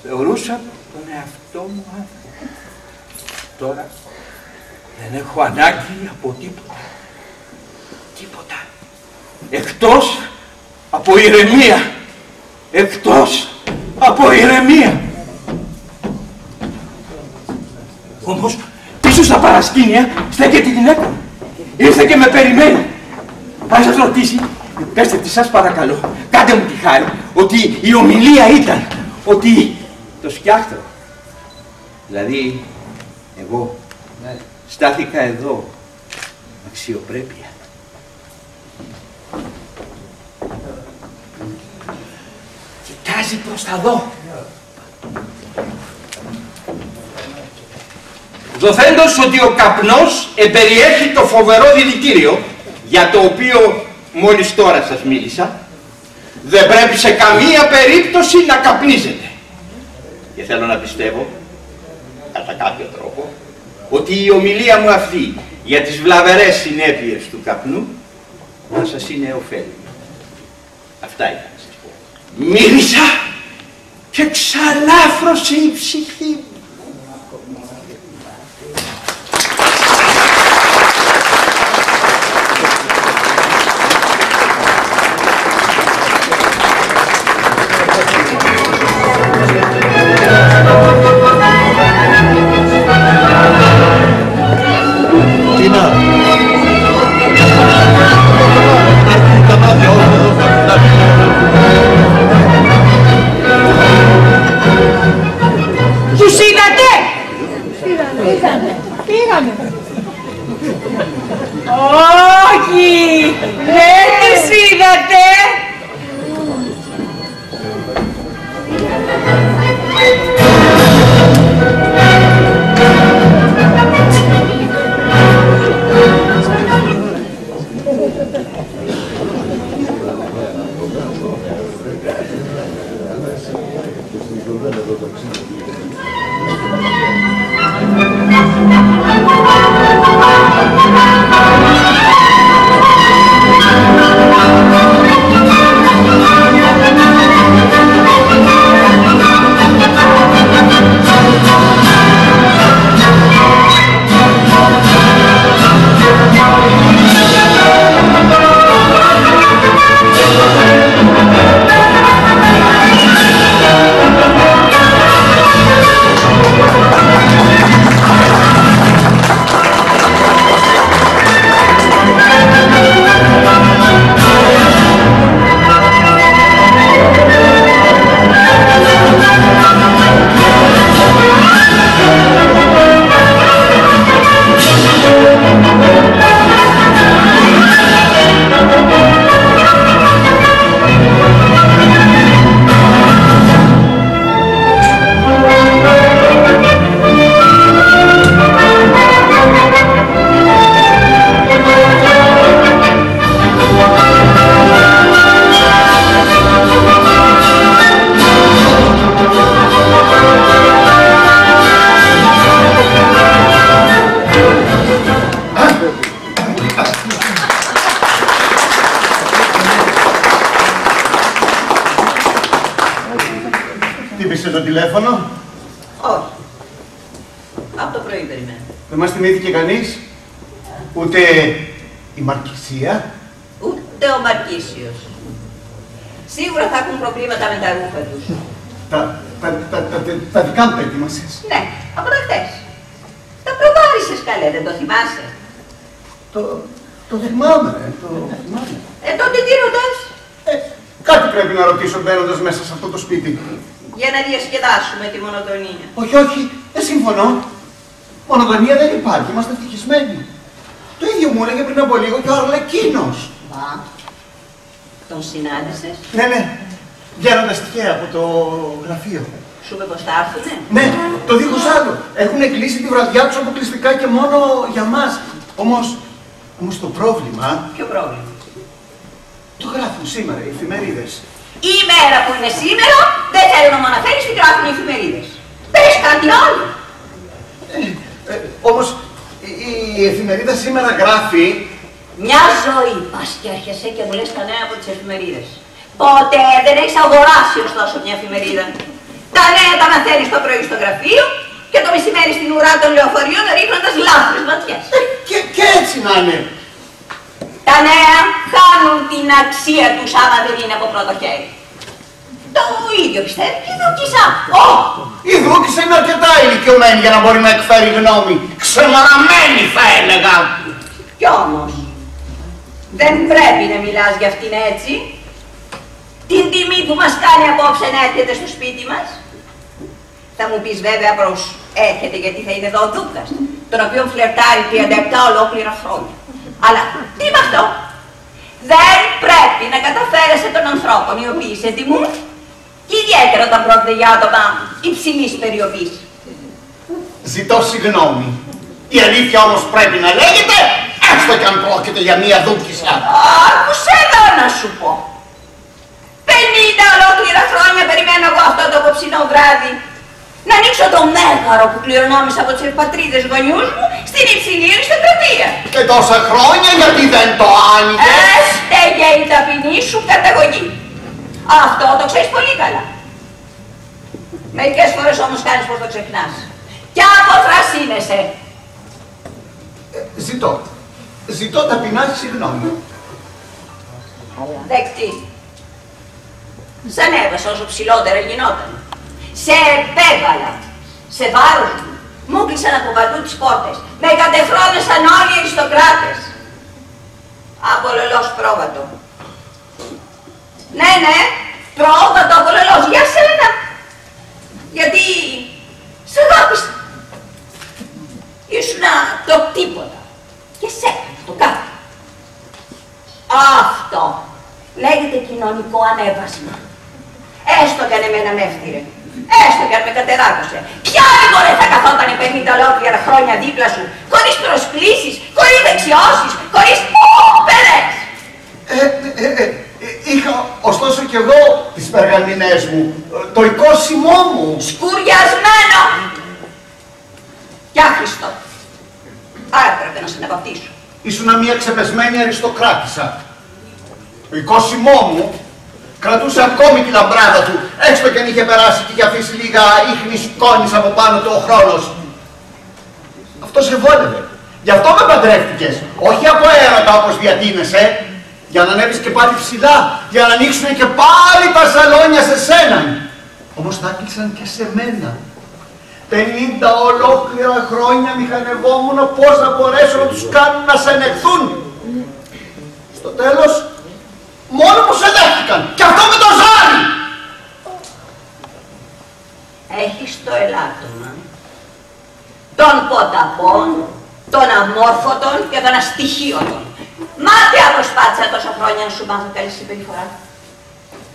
Θεωρούσα τον εαυτό μου άνθρωπο. Τώρα δεν έχω ανάγκη από τίποτα. Τίποτα. Εκτός από ηρεμία. Εκτός από ηρεμία. Όμως πίσω στα παρασκήνια στέκεται η γυναίκα μου. Ήρθε και με περιμένει. Αν σας ρωτήσει, πέστε τη σας παρακαλώ, κάντε μου τη χάρη, ότι η ομιλία ήταν, ότι το σκιάχτρο, δηλαδή εγώ, στάθηκα εδώ, με αξιοπρέπεια. Κοιτάζει προς τα δω. Δοθέντως ότι ο καπνός εμπεριέχει το φοβερό δηλητήριο, για το οποίο μόλις τώρα σας μίλησα, δεν πρέπει σε καμία περίπτωση να καπνίζετε. Και θέλω να πιστεύω, κατά κάποιο τρόπο, ότι η ομιλία μου αυτή για τις βλαβερές συνέπειες του καπνού θα σας είναι ωφέλιμη. Αυτά ήταν να σας πω. Μίλησα και ξαλάφρωσε η ψυχή μου. Όχι! Δεν τους είδατε! Το τηλέφωνο. Όχι. Από το πρωί περιμένω. Δεν μας θυμήθηκε κανείς. Ούτε η Μαρκησία. Ούτε ο Μαρκίσιος. Σίγουρα θα έχουν προβλήματα με τα ρούχα τους. Τα δικά μου τα ετοίμασες. Ναι, από τα χτες. Τα προβάρισες καλέ, δεν το θυμάσαι. Το θυμάμαι, το θυμάμαι. Τότε τι ρωτάς? Κάτι πρέπει να ρωτήσω μπαίνοντας μέσα σε αυτό το σπίτι. Για να διασκεδάσουμε τη μονοτονία. Όχι, όχι, δεν συμφωνώ. Μονοτονία δεν υπάρχει, είμαστε ευτυχισμένοι. Το ίδιο μου έλεγε πριν από λίγο και ο Αρλεκίνος. Μα, τον συνάντησες? Ναι, ναι, βγαίνοντας τυχαία από το γραφείο. Σου είπε πως θα έρθουνε? Ναι, το δίχως άλλο. Έχουν κλείσει τη βραδιά τους αποκλειστικά και μόνο για μας. Όμως το πρόβλημα... Ποιο πρόβλημα? Το γράφουν σήμερα οι εφημερίδες. Η μέρα που είναι σήμερα δεν θέλω να μου αναφέρεις τι γράφουν οι εφημερίδες. Πες κάτι άλλο. Όμως η εφημερίδα σήμερα γράφει... Μια ζωή πας και έρχεσαι και μου λες κανένα από τις εφημερίδες. Ποτέ δεν έχεις αγοράσει ωστόσο μια εφημερίδα. Τα νέα τα μαθαίνεις το πρωί στο γραφείο και το μεσημέρι στην ουρά των λεωφορείων ρίχνοντας λάθρες ματιές. Και έτσι να είναι. Τα νέα χάνουν την αξία τους άμα δεν είναι από πρώτο χέρι. Το ίδιο πιστεύει και η Δούκισσα. Η Δούκισσα είναι αρκετά ηλικιωμένη για να μπορεί να εκφέρει γνώμη. Ξεμαραμένη θα έλεγα. Κι όμως, δεν πρέπει να μιλάς για αυτήν έτσι. Την τιμή που μας κάνει απόψε να έρχεται στο σπίτι μας. Θα μου πεις βέβαια προς έρχεται γιατί θα είναι εδώ ο Δούκας, τον οποίο φλερτάρει 37 ολόκληρα χρόνια. Αλλά τι με αυτό. Δεν πρέπει να καταφέρεσαι των ανθρώπων οι οποίοι σε τιμούν και ιδιαίτερα όταν πρόκειται για άτομα υψηλής περιοπής. Ζητώ συγγνώμη. Η αλήθεια όμως πρέπει να λέγεται, έστω κι αν πρόκειται για μία Δούκισσα. Άκουσε εδώ να σου πω. 50 ολόκληρα χρόνια περιμένω εγώ αυτό το απόψινό βράδυ να ανοίξω το μέγαρο που κληρονόμησα από τους πατρίδες γονιούς μου στην υψηλή αριστοκρατία. Και τόσα χρόνια γιατί δεν το άνοιγες. Έστεγε η ταπεινή σου καταγωγή. Αυτό το ξέρεις πολύ καλά. Μερικές φορές όμως κάνεις πως το ξεχνάς. Κι αποθρασύνεσαι. Ζητώ ταπεινά συγγνώμη. Δεκτή. Σαν έβασα όσο ψηλότερα γινόταν. Σε επέβαλα. Σε βάρος μου. Μου κλείσαν από παντού τις πόρτες. Με κατεφρόνεσαν όλοι οι αριστοκράτες. Απολολός πρόβατο. Ναι, πρόβατο απολολός. Για σένα. Γιατί σε αγάπησα. Ήσουνα το τίποτα. Και σ' έκανα το κάτι. Αυτό λέγεται κοινωνικό ανέβασμα. Έστω κι αν εμένα με έφτιρε. Έστω κι αν με κατεράκωσε. Ποια μωρέ θα καθόταν 50 ολόκληρα χρόνια δίπλα σου, χωρίς προσκλήσεις, χωρίς δεξιώσεις, χωρίς πόπερες. Είχα ωστόσο κι εγώ τις περγαμηνές μου, το οικόσιμό μου. Σκουριασμένο! Κι άχρηστο. Άρα πρέπει να σε αναπαυτίσω. Ήσουνα μια ξεπεσμένη αριστοκράτισσα. Το οικόσιμό μου κρατούσε ακόμη τη λαμπράδα του, έστω κι αν είχε περάσει και είχε αφήσει λίγα ίχνη σκόνης από πάνω του ο χρόνος. Αυτό σε βόλευε. Γι' αυτό με παντρεύτηκες. Όχι από έρωτα όπως διατείνεσαι, για να ανέβεις και πάλι ψηλά, για να ανοίξουν και πάλι τα σαλόνια σε σένα. Όμως θα έκλεισαν και σε μένα. 50 ολόκληρα χρόνια μηχανευόμουν πώς να μπορέσω να τους κάνω να σε ενεχθούν. Στο τέλος, μόνο που σε δέχτηκαν. Και αυτό με το ζάρι. Έχεις το ελάττωμα των ποταπών, των αμόρφωτων και των αστοιχείωτων. Μάτια προσπάθησα τόσα χρόνια να σου μάθω καλή συμπεριφορά.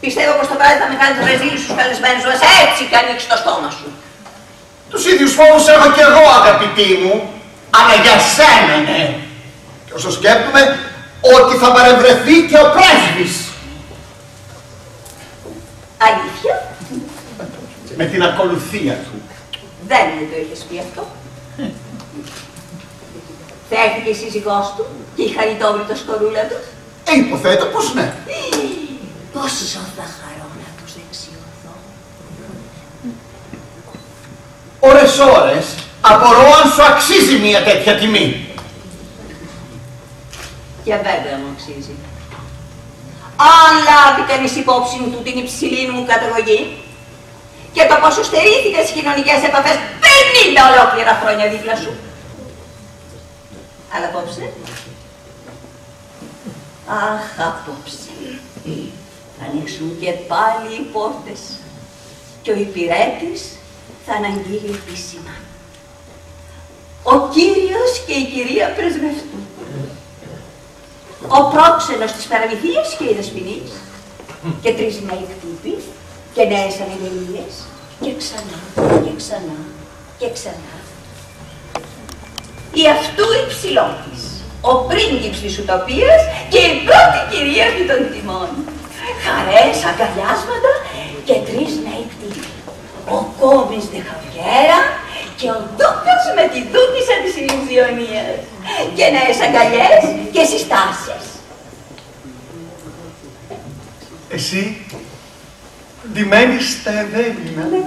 Πιστεύω πως το βράδυ θα με κάνεις ρεζίλ στους καλεσμένους μας έτσι κι ανοίξεις το στόμα σου. Τους ίδιους φόβους έχω κι εγώ, αγαπητή μου, αλλά για σένα, ναι. Και όσο σκέπτομαι ότι θα παρευρεθεί και ο πρέσβης. Αλήθεια? Με την ακολουθία του. Δεν μου το είχες πει αυτό. Θα έρθει και η σύζυγός του και η χαριτόβρητος κορούλα του. Υποθέτω πως ναι. Πόσο θα χαρώ να τους δεξιωθώ. Ώρες απορώ αν σου αξίζει μια τέτοια τιμή. Και βέβαια μου αξίζει. Αν λάβει κανείς υπόψη του την υψηλή μου καταγωγή και το πόσο στερήθηκα στις κοινωνικές επαφές 50 ολόκληρα χρόνια δίπλα σου. Αλλά απόψε. Αχ, απόψε. Θα ανοίξουν και πάλι οι πόρτες και ο υπηρέτης θα αναγγείλει επίσημα. Ο κύριος και η κυρία πρεσβευτούν. Ο πρόξενος της παραμυθίας και η δεσποινής και 3 νέοι κτύποι και νέες ανεγγελίες και ξανά και ξανά και ξανά. Η αυτού υψηλότης, ο πρίγκιπς της ουτοπίας και η πρώτη κυρίαρχη των τιμών. Χαρές, αγκαλιάσματα και 3 νέοι κτύποι. Ο κόμις δε Χαβιέρα και ο Δούκας με τη Δούκισσα της Ηλιουζιονίας. Και νέες αγκαλιές και συστάσεις. Εσύ, ντυμένη στα εδένινα.